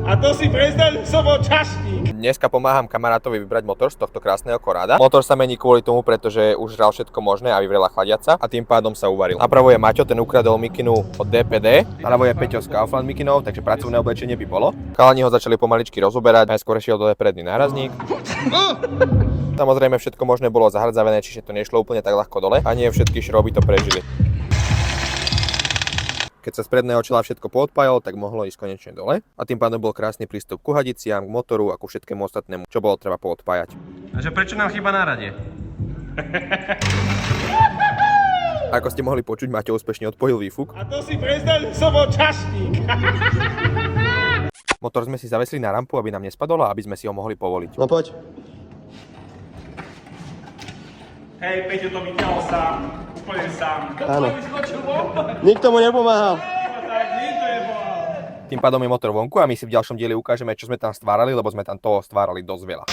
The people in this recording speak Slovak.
A to si prezrel, som bol čašník. Dneska pomáham kamarátovi vybrať motor z tohto krásneho Corrada. Motor sa mení kvôli tomu, pretože už žral všetko možné a vyvrela chladiaca a tým pádom sa uvaril. Napravo je Maťo, ten ukradol mikinu od DPD. Naľavo je Peťo z Kaufland mikinou, takže pracovné oblečenie by bolo. Chalani ho začali pomaličky rozoberať, najskôr šiel dole predný nárazník. Samozrejme všetko možné bolo zahrdzavené, čiže to nešlo úplne tak ľahko dole a nie všetky šroby to prežili. Keď sa z predného čela všetko poodpájalo, tak mohlo ísť konečne dole a tým pádom bol krásny prístup ku hadiciam, k motoru a ku všetkému ostatnému, čo bolo treba poodpájať. A že prečo nám chýba náradie? Ako ste mohli počuť, Maťo úspešne odpojil výfuk. A to si prezrel, som bol čašník. Motor sme si zavesili na rampu, aby nám nespadol a aby sme si ho mohli povoliť. No poď. Hej, Peťo to vyťahol sám. Úplne sám. Áno. Vyskočil von. Nikto mu nepomáhal. Tak nikto nebohal. Tým pádom je motor vonku a my si v ďalšom dieli ukážeme, čo sme tam stvárali, lebo sme tam toho stvárali dosť veľa.